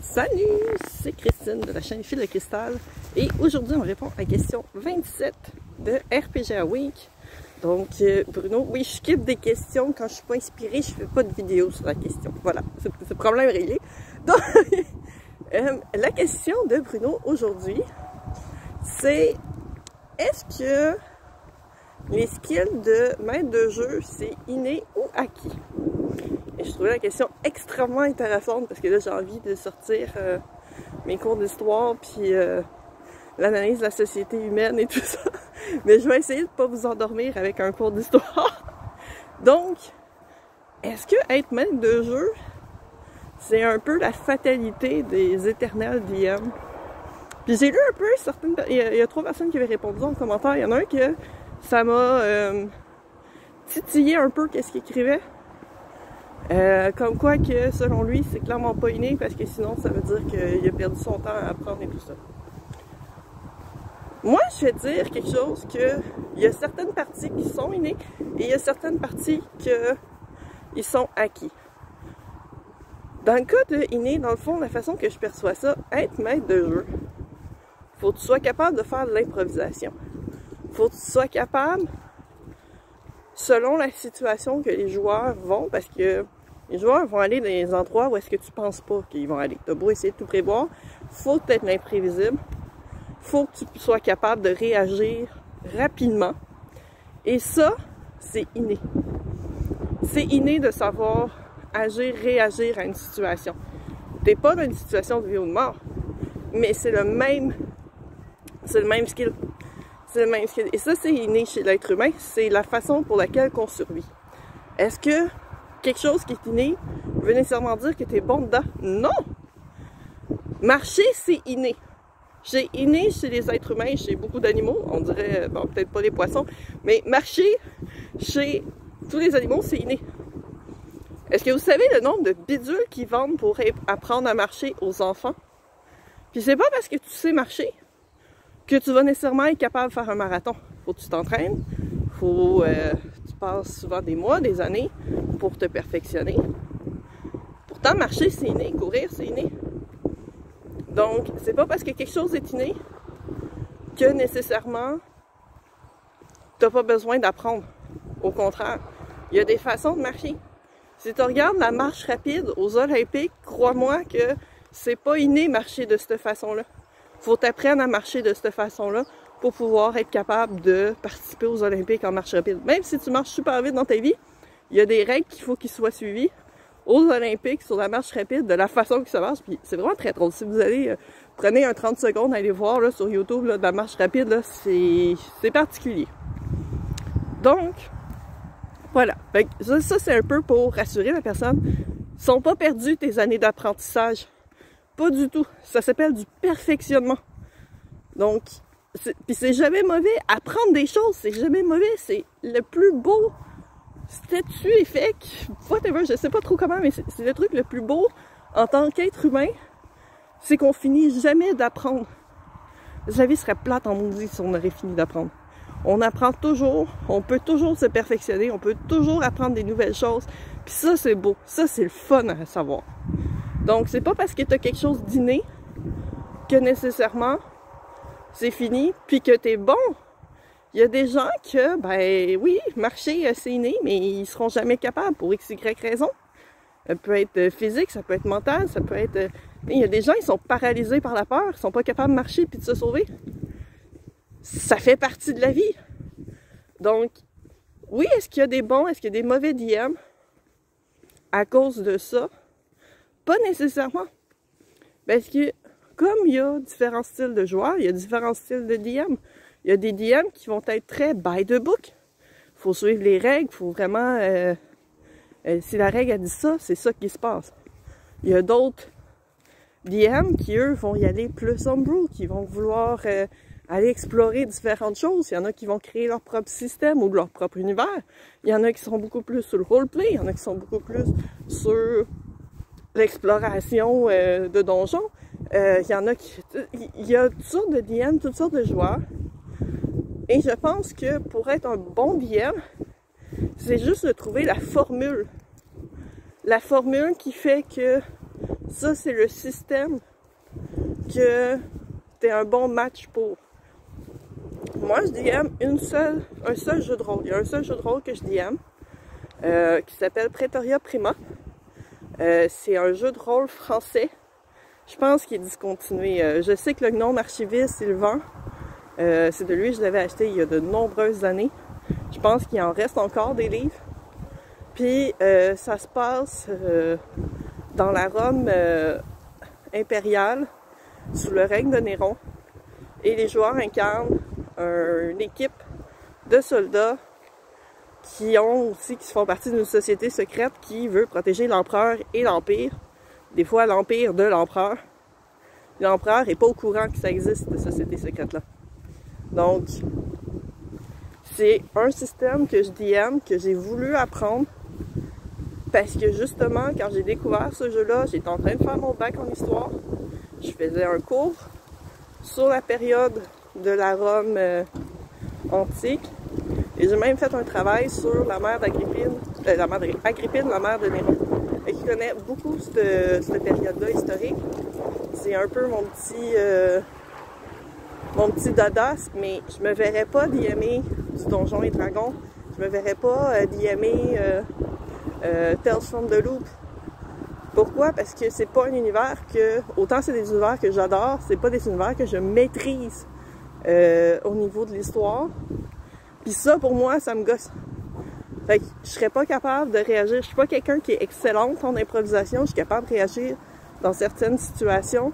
Salut, c'est Christine de la chaîne Fil de Cristal et aujourd'hui on répond à la question 27 de RPGA Week. Donc Bruno, oui je skip des questions quand je suis pas inspirée, je fais pas de vidéo sur la question. Voilà, c'est le problème réglé. Donc la question de Bruno aujourd'hui c'est est-ce que les skills de maître de jeu c'est inné ou acquis? Et je trouvais la question extrêmement intéressante parce que là j'ai envie de sortir mes cours d'histoire puis l'analyse de la société humaine et tout ça. Mais je vais essayer de ne pas vous endormir avec un cours d'histoire. Donc, est-ce que être maître de jeu, c'est un peu la fatalité des éternels DM? Puis j'ai lu un peu certaines... Il y a 3 personnes qui avaient répondu en commentaire. Il y en a un que ça m'a titillé un peu qu'est-ce qu'il écrivait. Comme quoi que selon lui c'est clairement pas inné parce que sinon ça veut dire qu'il a perdu son temps à apprendre et tout ça. Moi je vais dire quelque chose que il y a certaines parties qui sont innées et il y a certaines parties qui sont acquis. Dans le cas de inné, dans le fond, la façon que je perçois ça, être maître de jeu, faut que tu sois capable de faire de l'improvisation. Faut que tu sois capable, selon la situation que les joueurs vont, parce que les joueurs vont aller dans des endroits où est-ce que tu penses pas qu'ils vont aller. T'as beau essayer de tout prévoir, faut être l'imprévisible, faut que tu sois capable de réagir rapidement. Et ça, c'est inné. C'est inné de savoir agir, réagir à une situation. T'es pas dans une situation de vie ou de mort, mais c'est le même skill. C'est le même skill. Et ça, c'est inné chez l'être humain. C'est la façon pour laquelle on survit. Est-ce que quelque chose qui est inné veut nécessairement dire que tu es bon dedans? Non! Marcher, c'est inné. C'est inné chez les êtres humains, chez beaucoup d'animaux. On dirait, bon, peut-être pas les poissons, mais marcher chez tous les animaux, c'est inné. Est-ce que vous savez le nombre de bidules qu'ils vendent pour apprendre à marcher aux enfants? Puis c'est pas parce que tu sais marcher que tu vas nécessairement être capable de faire un marathon. Faut que tu t'entraînes, tu passes souvent des mois, des années pour te perfectionner. Pourtant, marcher, c'est inné, courir, c'est inné. Donc, c'est pas parce que quelque chose est inné que nécessairement t'as pas besoin d'apprendre. Au contraire, il y a des façons de marcher. Si tu regardes la marche rapide aux Olympiques, crois-moi que c'est pas inné marcher de cette façon-là. Faut t'apprendre à marcher de cette façon-là pour pouvoir être capable de participer aux Olympiques en marche rapide. Même si tu marches super vite dans ta vie, il y a des règles qu'il faut qu'ils soient suivies aux Olympiques sur la marche rapide de la façon que ça marche. Puis c'est vraiment très drôle. Si vous allez, prenez un 30 secondes à aller voir là, sur YouTube là, de la marche rapide, c'est particulier. Donc, voilà. Fait que ça c'est un peu pour rassurer la personne. Sont pas perdues tes années d'apprentissage. Pas du tout. Ça s'appelle du perfectionnement. Donc, puis c'est jamais mauvais. Apprendre des choses, c'est jamais mauvais. C'est le plus beau statut effect. Whatever, je sais pas trop comment, mais c'est le truc le plus beau en tant qu'être humain. C'est qu'on finit jamais d'apprendre. La vie serait plate en maudit si on aurait fini d'apprendre. On apprend toujours, on peut toujours se perfectionner, on peut toujours apprendre des nouvelles choses. Puis ça, c'est beau. Ça, c'est le fun à savoir. Donc, c'est pas parce que tu as quelque chose d'inné que nécessairement c'est fini, puis que tu es bon. Il y a des gens que, ben oui, marcher c'est inné, mais ils seront jamais capables pour x, y raison. Ça peut être physique, ça peut être mental, ça peut être... Il y a des gens, ils sont paralysés par la peur, ils sont pas capables de marcher puis de se sauver. Ça fait partie de la vie. Donc, oui, est-ce qu'il y a des bons, est-ce qu'il y a des mauvais DM à cause de ça? Pas nécessairement. Parce que, comme il y a différents styles de joueurs, il y a différents styles de DM. Il y a des DM qui vont être très by the book. Il faut suivre les règles, il faut vraiment... si la règle a dit ça, c'est ça qui se passe. Il y a d'autres DM qui, eux, vont y aller plus homebrew, qui vont vouloir aller explorer différentes choses. Il y en a qui vont créer leur propre système ou leur propre univers. Il y en a qui sont beaucoup plus sur le roleplay, il y en a qui sont beaucoup plus sur l'exploration de donjons. Il y en a qui... Il y a toutes sortes de DM, toutes sortes de joueurs. Et je pense que pour être un bon DM, c'est juste de trouver la formule. La formule qui fait que Ça, c'est le système que t'es un bon match pour. Moi, je DM un seul jeu de rôle. Il y a un seul jeu de rôle que je DM qui s'appelle Praetoria Prima. C'est un jeu de rôle français. Je pense qu'il est discontinué. Je sais que le gnome archiviste, Sylvain, c'est de lui que je l'avais acheté il y a de nombreuses années. Je pense qu'il en reste encore des livres. Puis ça se passe dans la Rome impériale, sous le règne de Néron. Et les joueurs incarnent une équipe de soldats qui font partie d'une société secrète qui veut protéger l'empereur et l'empire. Des fois, l'empire de l'empereur. L'empereur n'est pas au courant que ça existe, cette société secrète-là. Donc, c'est un système que je DM, que j'ai voulu apprendre, parce que justement, quand j'ai découvert ce jeu-là, j'étais en train de faire mon bac en histoire. Je faisais un cours sur la période de la Rome antique. Et j'ai même fait un travail sur la mère d'Agrippine, la mère de Néron. Et qui connaît beaucoup cette période-là historique. C'est un peu mon petit dadas, mais je me verrais pas DMer du Donjons et Dragons. Je me verrais pas DMer Tales from the Loop. Pourquoi? Parce que c'est pas un univers que... Autant c'est des univers que j'adore, c'est pas des univers que je maîtrise au niveau de l'histoire. Puis ça, pour moi, ça me gosse. Fait que je serais pas capable de réagir. Je suis pas quelqu'un qui est excellente en improvisation. Je suis capable de réagir dans certaines situations,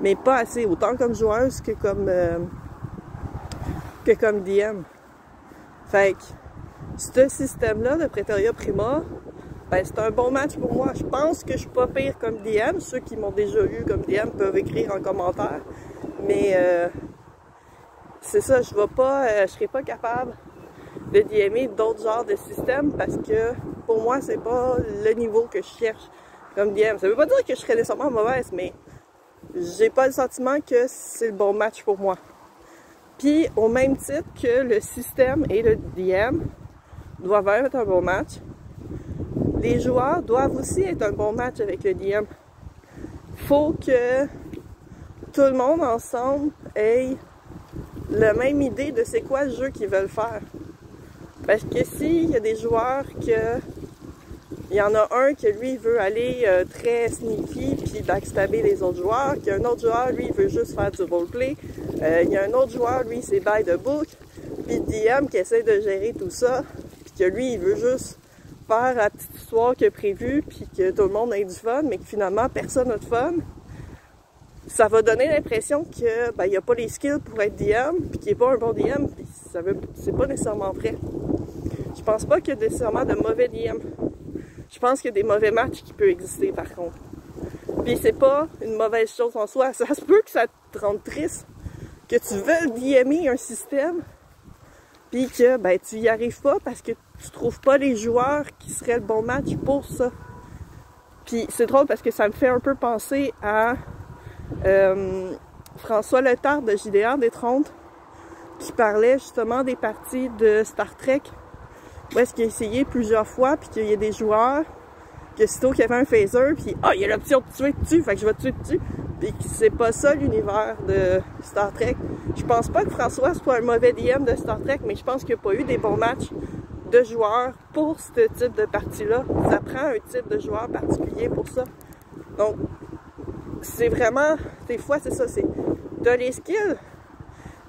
mais pas assez. Autant comme joueuse que comme DM. Fait que ce système-là de Praetoria Prima, ben, c'est un bon match pour moi. Je pense que je suis pas pire comme DM. Ceux qui m'ont déjà eu comme DM peuvent écrire en commentaire. Mais c'est ça, je serai pas capable de DMer d'autres genres de systèmes parce que pour moi, c'est pas le niveau que je cherche comme DM. Ça veut pas dire que je serais nécessairement mauvaise, mais j'ai pas le sentiment que c'est le bon match pour moi. Puis, au même titre que le système et le DM doivent être un bon match, les joueurs doivent aussi être un bon match avec le DM. Faut que tout le monde ensemble ait la même idée de c'est quoi le jeu qu'ils veulent faire. Parce que s'il y a des joueurs que... Il y en a un que lui veut aller très sneaky puis backstabber les autres joueurs, qu'il y a un autre joueur, lui, il veut juste faire du roleplay. Il y a un autre joueur, lui, c'est by the book. Puis DM qui essaie de gérer tout ça, puis que lui, il veut juste faire la petite histoire qu'il a prévue, puis que tout le monde ait du fun, mais que finalement, personne n'a de fun. Ça va donner l'impression que ben, il n'y a pas les skills pour être DM, puis qu'il n'est pas un bon DM, puis c'est pas nécessairement vrai. Je pense pas qu'il y a nécessairement de mauvais DM. Je pense qu'il y a des mauvais matchs qui peuvent exister par contre. Puis c'est pas une mauvaise chose en soi. Ça se peut que ça te rende triste, que tu veuilles DMer un système, puis que ben, tu y arrives pas parce que tu trouves pas les joueurs qui seraient le bon match pour ça. Puis c'est drôle parce que ça me fait un peu penser à François Letard de JDR des 30 qui parlait justement des parties de Star Trek où est-ce qu'il a essayé plusieurs fois puis qu'il y a des joueurs que sitôt qu'il y avait un phaser puis il y a l'option de tuer dessus, fait que je vais tuer dessus, puis c'est pas ça l'univers de Star Trek. Je pense pas que François soit un mauvais DM de Star Trek, mais je pense qu'il n'y a pas eu des bons matchs de joueurs pour ce type de partie-là. Ça prend un type de joueur particulier pour ça. Donc c'est vraiment, des fois c'est ça, c'est t'as les skills,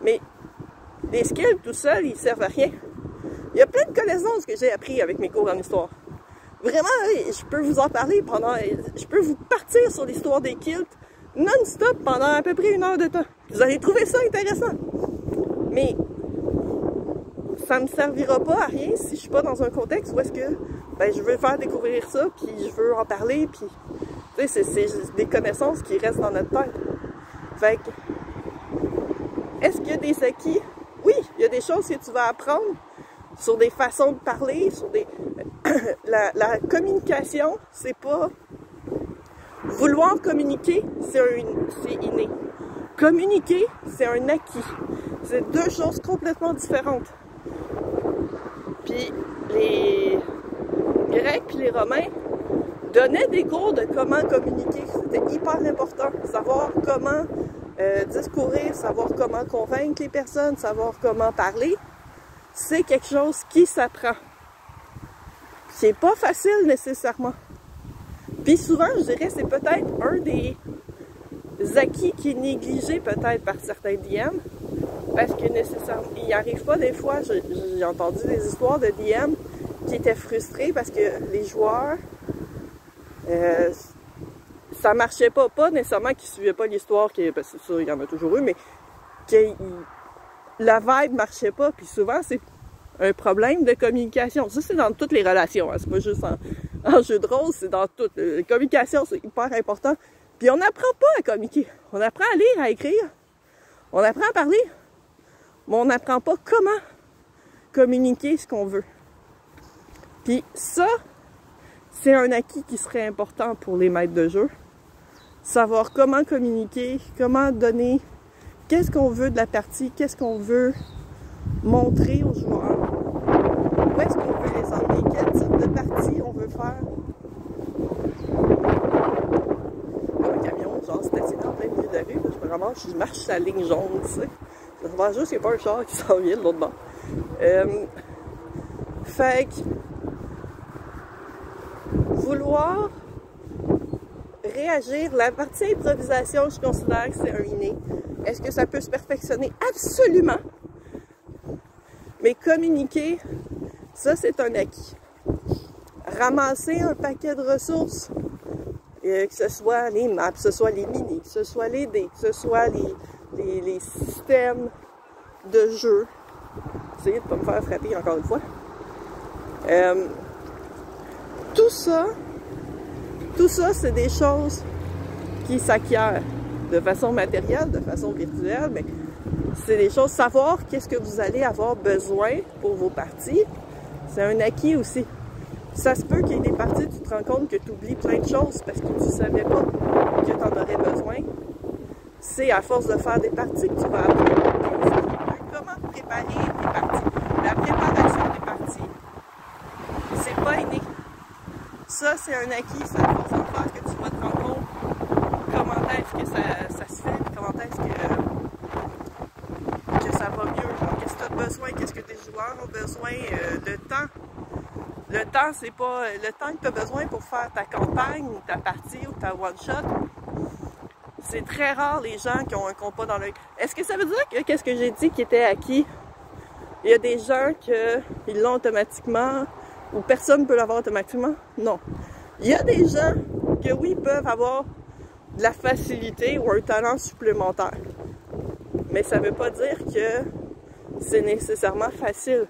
mais les skills tout seuls, ils servent à rien. Il y a plein de connaissances que j'ai appris avec mes cours en histoire. Vraiment, je peux vous en parler je peux vous partir sur l'histoire des kilts non-stop pendant à peu près 1 heure de temps. Vous allez trouver ça intéressant. Mais ça me servira pas à rien si je suis pas dans un contexte où est-ce que ben, je veux faire découvrir ça, puis je veux en parler, puis tu sais, c'est des connaissances qui restent dans notre tête. Fait que, est-ce qu'il y a des acquis? Oui, il y a des choses que tu vas apprendre sur des façons de parler, sur des... la communication, c'est pas... Vouloir communiquer, c'est inné. Communiquer, c'est un acquis. C'est deux choses complètement différentes. Puis les Grecs et les Romains donnais des cours de comment communiquer. C'était hyper important. Savoir comment discourir, savoir comment convaincre les personnes, savoir comment parler. C'est quelque chose qui s'apprend. Qui n'est pas facile nécessairement. Puis souvent, je dirais, c'est peut-être un des acquis qui est négligé peut-être par certains DM. Parce que nécessairement, il n'arrive pas des fois, j'ai entendu des histoires de DM qui étaient frustrés parce que les joueurs, ça marchait pas. Pas nécessairement qu'ils suivaient pas l'histoire, parce que ça, il y en a toujours eu, mais que la vibe marchait pas. Puis souvent, c'est un problème de communication. Ça, c'est dans toutes les relations. Hein. C'est pas juste en jeu de rôle, c'est dans toutes. La communication, c'est hyper important. Puis on n'apprend pas à communiquer. On apprend à lire, à écrire. On apprend à parler. Mais on n'apprend pas comment communiquer ce qu'on veut. Puis ça, c'est un acquis qui serait important pour les maîtres de jeu. Savoir comment communiquer, comment donner, qu'est-ce qu'on veut de la partie, qu'est-ce qu'on veut montrer aux joueurs, où est-ce qu'on veut les emmener, quel type de partie on veut faire. Un camion, genre stationné en plein milieu de la rue, je marche sur la ligne jaune, tu sais. Je vois juste qu'il n'y a pas un char qui s'en vient de l'autre bord. Fait que vouloir réagir, la partie improvisation, je considère que c'est un inné. Est-ce que ça peut se perfectionner? Absolument! Mais communiquer, ça c'est un acquis. Ramasser un paquet de ressources, que ce soit les maps, que ce soit les minis, que ce soit les dés, que ce soit les systèmes de jeu. Essayez de ne pas me faire frapper encore une fois. Tout ça, c'est des choses qui s'acquièrent de façon matérielle, de façon virtuelle, mais c'est des choses, savoir qu'est-ce que vous allez avoir besoin pour vos parties, c'est un acquis aussi. Ça se peut qu'il y ait des parties, tu te rends compte que tu oublies plein de choses parce que tu ne savais pas que tu en aurais besoin. C'est à force de faire des parties que tu vas apprendre comment préparer tes parties. La préparation des parties, c'est pas inné. Ça, c'est un acquis, c'est à force de faire que tu vas te rendre compte comment est-ce que ça se fait, comment est-ce que ça va mieux, qu'est-ce que tu as besoin, qu'est-ce que tes joueurs ont besoin, le temps. Le temps, c'est pas le temps que tu as besoin pour faire ta campagne, ou ta partie, ou ta one-shot. C'est très rare les gens qui ont un compas dans l'œil. Est-ce que ça veut dire que qu'est-ce que j'ai dit qui était acquis? Il y a des gens qui l'ont automatiquement, ou personne ne peut l'avoir automatiquement? Non. Il y a des gens que oui, peuvent avoir de la facilité ou un talent supplémentaire. Mais ça ne veut pas dire que c'est nécessairement facile.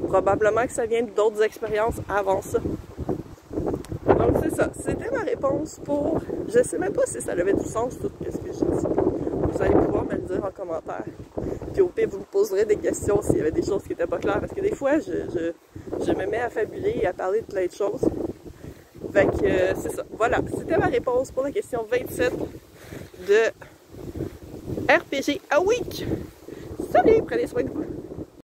Probablement que ça vient d'autres expériences avant ça. Donc c'est ça. C'était ma réponse pour... Je sais même pas si ça avait du sens tout ce que j'ai dit. Vous allez pouvoir me le dire en commentaire. Puis au pire, vous me poserez des questions s'il y avait des choses qui n'étaient pas claires. Parce que des fois, je me mets à fabuler et à parler de plein de choses. Fait que c'est ça. Voilà. C'était ma réponse pour la question 27 de RPG A Week. Salut! Prenez soin de vous.